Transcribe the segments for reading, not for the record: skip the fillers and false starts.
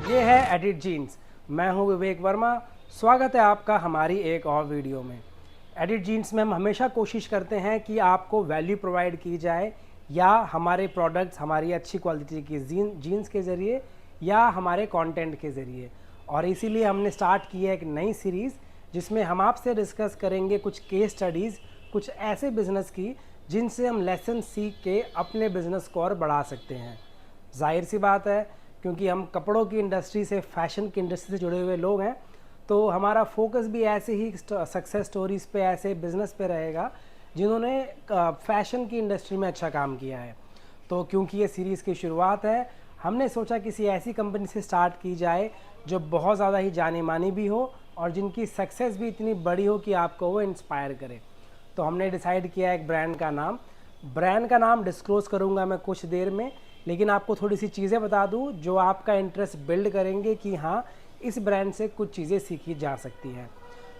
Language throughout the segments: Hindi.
ये है एडिट जीन्स। मैं हूं विवेक वर्मा। स्वागत है आपका हमारी एक और वीडियो में। एडिट जीन्स में हम हमेशा कोशिश करते हैं कि आपको वैल्यू प्रोवाइड की जाए, या हमारे प्रोडक्ट्स हमारी अच्छी क्वालिटी की जीन्स के ज़रिए या हमारे कंटेंट के ज़रिए। और इसीलिए हमने स्टार्ट की है एक नई सीरीज़ जिसमें हम आपसे डिस्कस करेंगे कुछ केस स्टडीज़, कुछ ऐसे बिज़नेस की जिनसे हम लेसन सीख के अपने बिज़नेस को और बढ़ा सकते हैं। जाहिर सी बात है, क्योंकि हम कपड़ों की इंडस्ट्री से, फैशन की इंडस्ट्री से जुड़े हुए लोग हैं, तो हमारा फोकस भी ऐसे ही सक्सेस स्टोरीज़ पे, ऐसे बिज़नेस पे रहेगा जिन्होंने फैशन की इंडस्ट्री में अच्छा काम किया है। तो क्योंकि ये सीरीज़ की शुरुआत है, हमने सोचा किसी ऐसी कंपनी से स्टार्ट की जाए जो बहुत ज़्यादा ही जानी मानी भी हो और जिनकी सक्सेस भी इतनी बड़ी हो कि आपको वो इंस्पायर करे। तो हमने डिसाइड किया एक ब्रांड का नाम डिस्क्लोज़ करूँगा मैं कुछ देर में, लेकिन आपको थोड़ी सी चीज़ें बता दूं जो आपका इंटरेस्ट बिल्ड करेंगे कि हाँ, इस ब्रांड से कुछ चीज़ें सीखी जा सकती हैं।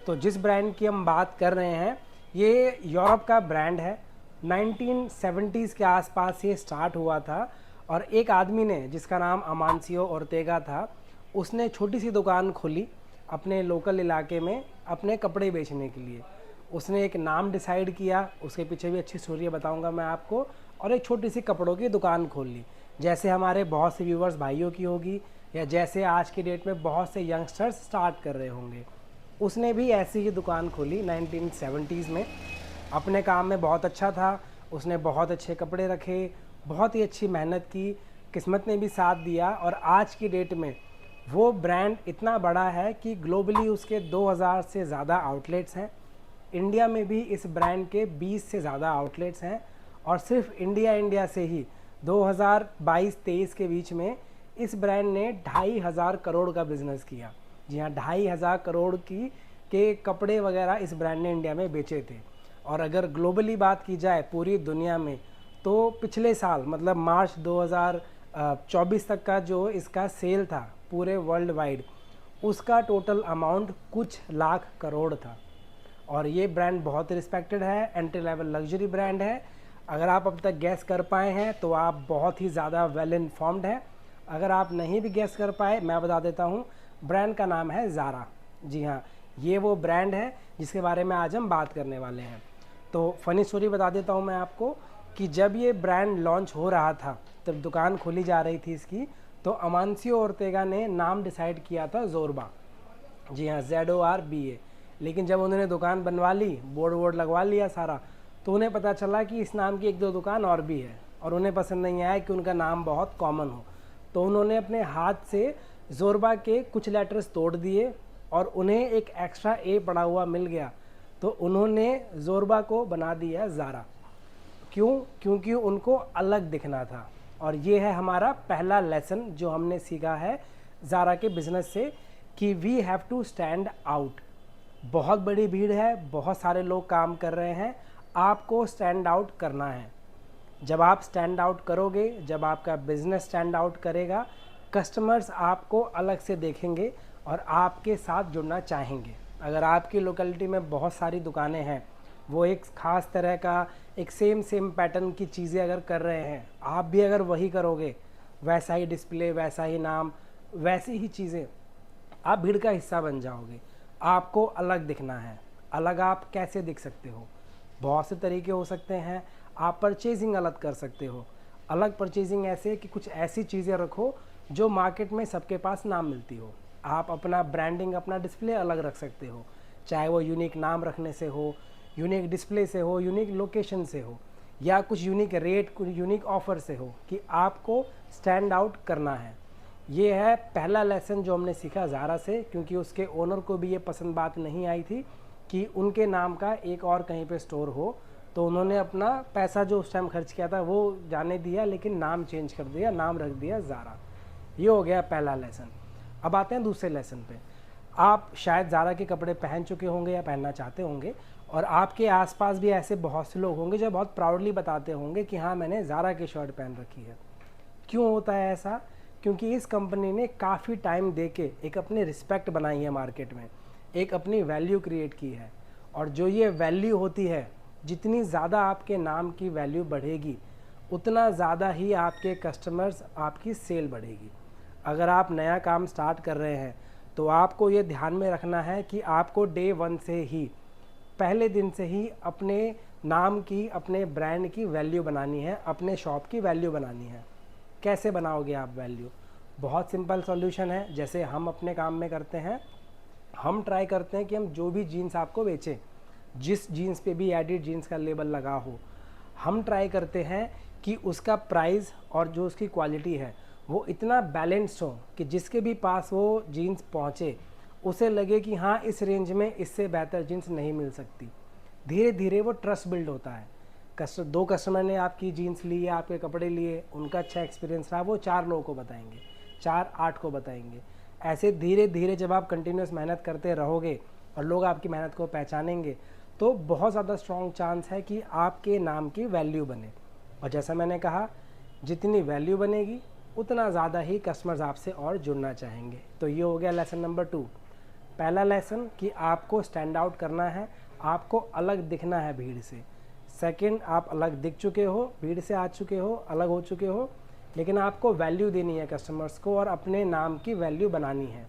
तो जिस ब्रांड की हम बात कर रहे हैं, ये यूरोप का ब्रांड है। 1970s के आसपास ये स्टार्ट हुआ था और एक आदमी ने, जिसका नाम अमांसियो ओर्तेगा था, उसने छोटी सी दुकान खोली अपने लोकल इलाके में अपने कपड़े बेचने के लिए। उसने एक नाम डिसाइड किया, उसके पीछे भी अच्छी स्टोरी बताऊंगा मैं आपको, और एक छोटी सी कपड़ों की दुकान खोल ली, जैसे हमारे बहुत से व्यूवर्स भाइयों की होगी, या जैसे आज की डेट में बहुत से यंगस्टर्स स्टार्ट कर रहे होंगे। उसने भी ऐसी ही दुकान खोली 1970s में। अपने काम में बहुत अच्छा था, उसने बहुत अच्छे कपड़े रखे, बहुत ही अच्छी मेहनत की, किस्मत ने भी साथ दिया, और आज की डेट में वो ब्रांड इतना बड़ा है कि ग्लोबली उसके 2000 से ज़्यादा आउटलेट्स हैं। इंडिया में भी इस ब्रांड के 20 से ज़्यादा आउटलेट्स हैं, और सिर्फ इंडिया से ही 2022-23 के बीच में इस ब्रांड ने 2500 करोड़ का बिजनेस किया। जी हाँ, 2500 करोड़ के कपड़े वगैरह इस ब्रांड ने इंडिया में बेचे थे। और अगर ग्लोबली बात की जाए पूरी दुनिया में, तो पिछले साल मतलब मार्च 2024 तक का जो इसका सेल था पूरे वर्ल्ड वाइड, उसका टोटल अमाउंट कुछ लाख करोड़ था। और ये ब्रांड बहुत रिस्पेक्टेड है, एंट्री लेवल लग्जरी ब्रांड है। अगर आप अब तक गैस कर पाए हैं तो आप बहुत ही ज़्यादा वेल इन्फॉर्म्ड हैं। अगर आप नहीं भी गैस कर पाए, मैं बता देता हूँ, ब्रांड का नाम है ज़ारा। जी हाँ, ये वो ब्रांड है जिसके बारे में आज हम बात करने वाले हैं। तो फ़नी स्टोरी बता देता हूँ मैं आपको कि जब ये ब्रांड लॉन्च हो रहा था, तब दुकान खोली जा रही थी इसकी, तो अमांसियो ओर्तेगा ने नाम डिसाइड किया था ज़ोरबा। जी हाँ, ZORBA। लेकिन जब उन्होंने दुकान बनवा ली, बोर्ड लगवा लिया सारा, तो उन्हें पता चला कि इस नाम की एक दो दुकान और भी है, और उन्हें पसंद नहीं आया कि उनका नाम बहुत कॉमन हो। तो उन्होंने अपने हाथ से ज़ोरबा के कुछ लेटर्स तोड़ दिए और उन्हें एक एक्स्ट्रा ए पड़ा हुआ मिल गया, तो उन्होंने ज़ोरबा को बना दिया ज़ारा। क्यों? क्योंकि उनको अलग दिखना था। और ये है हमारा पहला लेसन जो हमने सीखा है ज़ारा के बिज़नेस से, कि we have to stand out. बहुत बड़ी भीड़ है, बहुत सारे लोग काम कर रहे हैं, आपको स्टैंड आउट करना है। जब आप स्टैंड आउट करोगे, जब आपका बिजनेस स्टैंड आउट करेगा, कस्टमर्स आपको अलग से देखेंगे और आपके साथ जुड़ना चाहेंगे। अगर आपकी लोकेलिटी में बहुत सारी दुकानें हैं, वो एक ख़ास तरह का एक सेम पैटर्न की चीज़ें अगर कर रहे हैं, आप भी अगर वही करोगे, वैसा ही डिस्प्ले, वैसा ही नाम, वैसी ही चीज़ें, आप भीड़ का हिस्सा बन जाओगे। आपको अलग दिखना है। अलग आप कैसे दिख सकते हो? बहुत से तरीके हो सकते हैं। आप परचेजिंग अलग कर सकते हो। अलग परचेजिंग ऐसे कि कुछ ऐसी चीज़ें रखो जो मार्केट में सबके पास ना मिलती हो। आप अपना ब्रांडिंग, अपना डिस्प्ले अलग रख सकते हो, चाहे वो यूनिक नाम रखने से हो, यूनिक डिस्प्ले से हो, यूनिक लोकेशन से हो, या कुछ यूनिक रेट, कुछ यूनिक ऑफ़र से हो, कि आपको स्टैंड आउट करना है। ये है पहला लेसन जो हमने सीखा ज़ारा से, क्योंकि उसके ओनर को भी ये पसंद बात नहीं आई थी कि उनके नाम का एक और कहीं पे स्टोर हो। तो उन्होंने अपना पैसा जो उस टाइम खर्च किया था वो जाने दिया, लेकिन नाम चेंज कर दिया, नाम रख दिया ज़ारा। ये हो गया पहला लेसन। अब आते हैं दूसरे लेसन पे। आप शायद ज़ारा के कपड़े पहन चुके होंगे या पहनना चाहते होंगे, और आपके आसपास भी ऐसे बहुत से लोग होंगे जो बहुत प्राउडली बताते होंगे कि हाँ, मैंने ज़ारा की शर्ट पहन रखी है। क्यों होता है ऐसा? क्योंकि इस कंपनी ने काफ़ी टाइम दे के एक अपनी रिस्पेक्ट बनाई है मार्केट में, एक अपनी वैल्यू क्रिएट की है। और जो ये वैल्यू होती है, जितनी ज़्यादा आपके नाम की वैल्यू बढ़ेगी, उतना ज़्यादा ही आपके कस्टमर्स, आपकी सेल बढ़ेगी। अगर आप नया काम स्टार्ट कर रहे हैं तो आपको ये ध्यान में रखना है कि आपको डे 1 से ही, पहले दिन से ही अपने नाम की, अपने ब्रांड की वैल्यू बनानी है, अपने शॉप की वैल्यू बनानी है। कैसे बनाओगे आप वैल्यू? बहुत सिंपल सॉल्यूशन है। जैसे हम अपने काम में करते हैं, हम ट्राई करते हैं कि हम जो भी जीन्स आपको बेचें, जिस जीन्स पे भी एडिड जीन्स का लेबल लगा हो, हम ट्राई करते हैं कि उसका प्राइस और जो उसकी क्वालिटी है वो इतना बैलेंस्ड हो कि जिसके भी पास वो जीन्स पहुँचे उसे लगे कि हाँ, इस रेंज में इससे बेहतर जीन्स नहीं मिल सकती। धीरे धीरे वो ट्रस्ट बिल्ड होता है। दो कस्टमर ने आपकी जीन्स ली या आपके कपड़े लिए, उनका अच्छा एक्सपीरियंस रहा, वो 4 लोगों को बताएंगे, 4 8 को बताएंगे। ऐसे धीरे धीरे जब आप कंटिन्यूस मेहनत करते रहोगे और लोग आपकी मेहनत को पहचानेंगे तो बहुत ज़्यादा स्ट्रॉन्ग चांस है कि आपके नाम की वैल्यू बने। और जैसा मैंने कहा, जितनी वैल्यू बनेगी उतना ज़्यादा ही कस्टमर्स आपसे और जुड़ना चाहेंगे। तो ये हो गया लेसन नंबर 2। पहला लेसन कि आपको स्टैंड आउट करना है, आपको अलग दिखना है भीड़ से। सेकंड, आप अलग दिख चुके हो, भीड़ से आ चुके हो, अलग हो चुके हो, लेकिन आपको वैल्यू देनी है कस्टमर्स को और अपने नाम की वैल्यू बनानी है।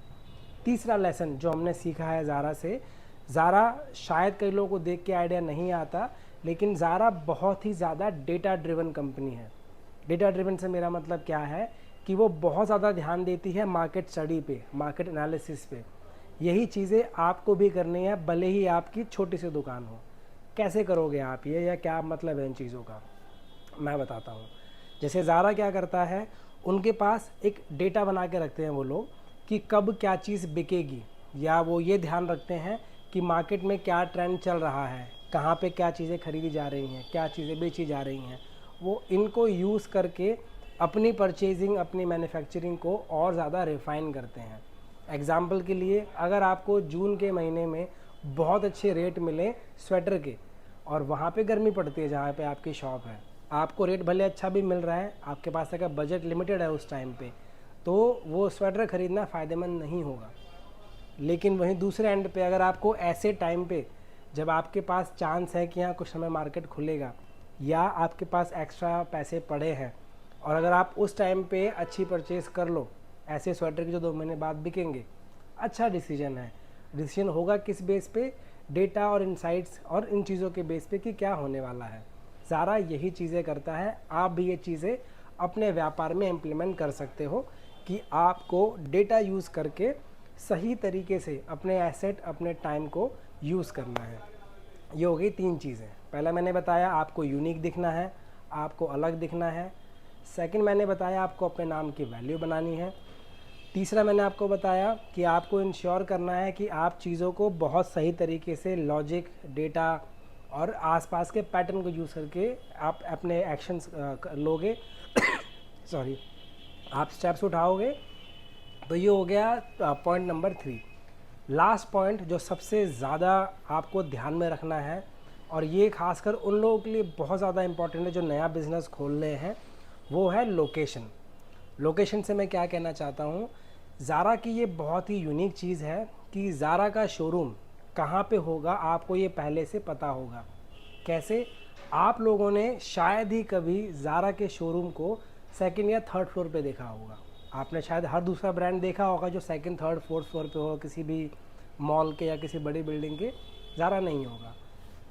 तीसरा लेसन जो हमने सीखा है ज़ारा से, ज़ारा शायद कई लोगों को देख के आइडिया नहीं आता, लेकिन ज़ारा बहुत ही ज़्यादा डेटा ड्रिवन कंपनी है। डेटा ड्रिवन से मेरा मतलब क्या है कि वो बहुत ज़्यादा ध्यान देती है मार्केट स्टडी पे, मार्केट एनालिसिस पे। यही चीज़ें आपको भी करनी है, भले ही आपकी छोटी सी दुकान हो। कैसे करोगे आप ये, या क्या मतलब है इन चीज़ों का, मैं बताता हूँ। जैसे ज़ारा क्या करता है, उनके पास एक डेटा बना के रखते हैं वो लोग कि कब क्या चीज़ बिकेगी, या वो ये ध्यान रखते हैं कि मार्केट में क्या ट्रेंड चल रहा है, कहाँ पे क्या चीज़ें खरीदी जा रही हैं, क्या चीज़ें बेची जा रही हैं। वो इनको यूज़ करके अपनी परचेजिंग, अपनी मैन्युफैक्चरिंग को और ज़्यादा रिफ़ाइन करते हैं। एग्ज़ाम्पल के लिए, अगर आपको जून के महीने में बहुत अच्छे रेट मिले स्वेटर के, और वहाँ पे गर्मी पड़ती है जहाँ पे आपकी शॉप है, आपको रेट भले अच्छा भी मिल रहा है, आपके पास अगर बजट लिमिटेड है उस टाइम पे, तो वो स्वेटर ख़रीदना फ़ायदेमंद नहीं होगा। लेकिन वहीं दूसरे एंड पे अगर आपको ऐसे टाइम पे, जब आपके पास चांस है कि यहाँ कुछ समय मार्केट खुलेगा या आपके पास एक्स्ट्रा पैसे पड़े हैं, और अगर आप उस टाइम पे अच्छी परचेज़ कर लो, ऐसे स्वेटर की जो 2 महीने बाद बिकेंगे, अच्छा डिसीजन है। डिसीजन होगा किस बेस पे? डेटा और इनसाइट्स और इन चीज़ों के बेस पे कि क्या होने वाला है। ज़ारा यही चीज़ें करता है। आप भी ये चीज़ें अपने व्यापार में इम्प्लीमेंट कर सकते हो कि आपको डेटा यूज़ करके सही तरीके से अपने एसेट, अपने टाइम को यूज़ करना है। ये हो गई 3 चीज़ें। पहला मैंने बताया आपको यूनिक दिखना है, आपको अलग दिखना है। सेकंड मैंने बताया आपको अपने नाम की वैल्यू बनानी है। तीसरा मैंने आपको बताया कि आपको इंश्योर करना है कि आप चीज़ों को बहुत सही तरीके से लॉजिक, डेटा और आसपास के पैटर्न को यूज़ करके आप अपने एक्शंस लोगे सॉरी, आप स्टेप्स उठाओगे। तो ये हो गया पॉइंट नंबर 3। लास्ट पॉइंट जो सबसे ज़्यादा आपको ध्यान में रखना है, और ये खासकर उन लोगों के लिए बहुत ज़्यादा इंपॉर्टेंट है जो नया बिज़नेस खोल रहे हैं, वो है लोकेशन। लोकेशन से मैं क्या कहना चाहता हूँ, ज़ारा की ये बहुत ही यूनिक चीज़ है कि ज़ारा का शोरूम कहाँ पे होगा आपको ये पहले से पता होगा। कैसे? आप लोगों ने शायद ही कभी ज़ारा के शोरूम को सेकंड या थर्ड फ्लोर पे देखा होगा। आपने शायद हर दूसरा ब्रांड देखा होगा जो सेकंड, थर्ड, फोर्थ फ्लोर पे हो, किसी भी मॉल के या किसी बड़ी बिल्डिंग के। ज़ारा नहीं होगा।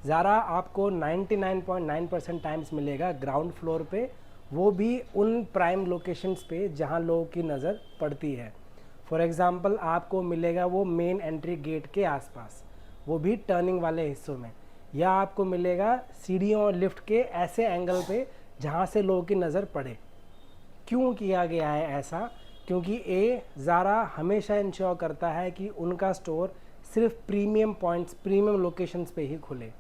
ज़ारा आपको 99.9% टाइम्स मिलेगा ग्राउंड फ्लोर पे, वो भी उन प्राइम लोकेशंस पे जहाँ लोगों की नज़र पड़ती है। फॉर एग्ज़ाम्पल आपको मिलेगा वो मेन एंट्री गेट के आसपास, वो भी टर्निंग वाले हिस्सों में, या आपको मिलेगा सीढ़ियों और लिफ्ट के ऐसे एंगल पे जहाँ से लोगों की नज़र पड़े। क्यों किया गया है ऐसा? क्योंकि ज़ारा हमेशा इंश्योर करता है कि उनका स्टोर सिर्फ प्रीमियम पॉइंट्स, प्रीमियम लोकेशंस पे ही खुले।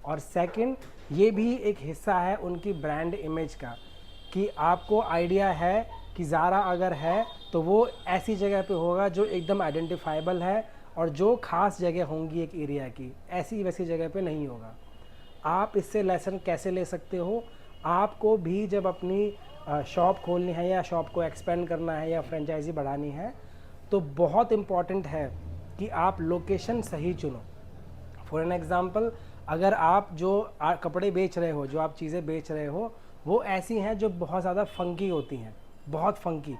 और सेकंड, ये भी एक हिस्सा है उनकी ब्रांड इमेज का कि आपको आइडिया है कि ज़ारा अगर है तो वो ऐसी जगह पे होगा जो एकदम आइडेंटिफाइबल है और जो ख़ास जगह होंगी एक एरिया की, ऐसी वैसी जगह पे नहीं होगा। आप इससे लेसन कैसे ले सकते हो? आपको भी जब अपनी शॉप खोलनी है या शॉप को एक्सपेंड करना है या फ्रेंचाइजी बढ़ानी है, तो बहुत इम्पॉर्टेंट है कि आप लोकेशन सही चुनो। फॉर एन एग्ज़ाम्पल, अगर आप जो कपड़े बेच रहे हो, जो आप चीज़ें बेच रहे हो, वो ऐसी हैं जो बहुत ज़्यादा फ़ंकी होती हैं, बहुत फ़ंकी,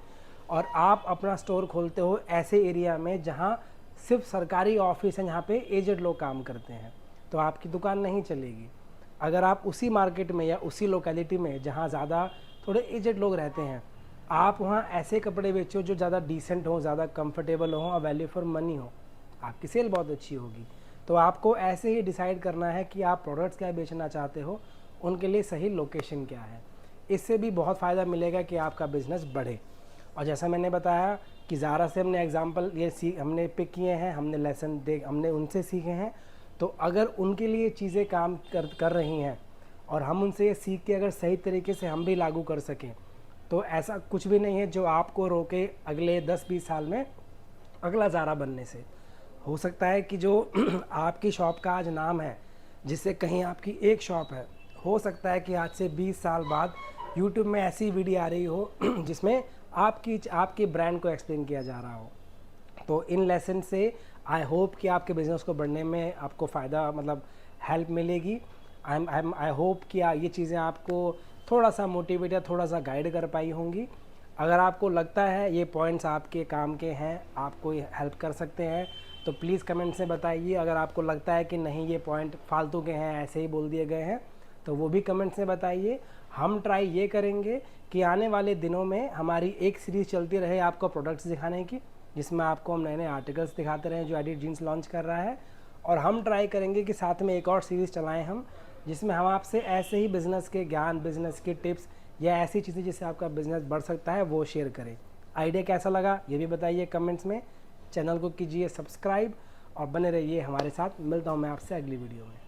और आप अपना स्टोर खोलते हो ऐसे एरिया में जहाँ सिर्फ सरकारी ऑफिस है, जहाँ पे एजेड लोग काम करते हैं, तो आपकी दुकान नहीं चलेगी। अगर आप उसी मार्केट में या उसी लोकेलिटी में जहाँ ज़्यादा थोड़े एजेड लोग रहते हैं, आप वहाँ ऐसे कपड़े बेचो जो ज़्यादा डिसेंट हो, ज़्यादा कंफर्टेबल हो और वैल्यू फॉर मनी हो, आपकी सेल बहुत अच्छी होगी। तो आपको ऐसे ही डिसाइड करना है कि आप प्रोडक्ट्स क्या बेचना चाहते हो, उनके लिए सही लोकेशन क्या है। इससे भी बहुत फ़ायदा मिलेगा कि आपका बिज़नेस बढ़े। और जैसा मैंने बताया कि ज़ारा से हमने एग्जांपल हमने पिक किए हैं, हमने लेसन हमने उनसे सीखे हैं। तो अगर उनके लिए चीज़ें काम कर रही हैं और हम उनसे ये सीख के अगर सही तरीके से हम भी लागू कर सकें, तो ऐसा कुछ भी नहीं है जो आपको रोके अगले 10-20 साल में अगला ज़ारा बनने से। हो सकता है कि जो आपकी शॉप का आज नाम है, जिससे कहीं आपकी एक शॉप है, हो सकता है कि आज से 20 साल बाद यूट्यूब में ऐसी वीडियो आ रही हो जिसमें आपके ब्रांड को एक्सप्लेन किया जा रहा हो। तो इन लेसन से आई होप कि आपके बिज़नेस को बढ़ने में आपको फ़ायदा मतलब हेल्प मिलेगी। आई होप कि ये चीज़ें आपको थोड़ा सा मोटिवेट या थोड़ा सा गाइड कर पाई होंगी। अगर आपको लगता है ये पॉइंट्स आपके काम के हैं, आपको हेल्प कर सकते हैं, तो प्लीज़ कमेंट्स में बताइए। अगर आपको लगता है कि नहीं ये पॉइंट फालतू के हैं, ऐसे ही बोल दिए गए हैं, तो वो भी कमेंट्स में बताइए। हम ट्राई ये करेंगे कि आने वाले दिनों में हमारी एक सीरीज़ चलती रहे आपको प्रोडक्ट्स दिखाने की, जिसमें आपको हम नए नए आर्टिकल्स दिखाते रहें जो एडिट जीन्स लॉन्च कर रहा है। और हम ट्राई करेंगे कि साथ में एक और सीरीज़ चलाएं हम, जिसमें हम आपसे ऐसे ही बिज़नेस के ज्ञान, बिज़नेस के टिप्स या ऐसी चीज़ें जिससे आपका बिज़नेस बढ़ सकता है वो शेयर करें। आइडिया कैसा लगा ये भी बताइए कमेंट्स में। चैनल को कीजिए सब्सक्राइब और बने रहिए हमारे साथ। मिलता हूँ मैं आपसे अगली वीडियो में।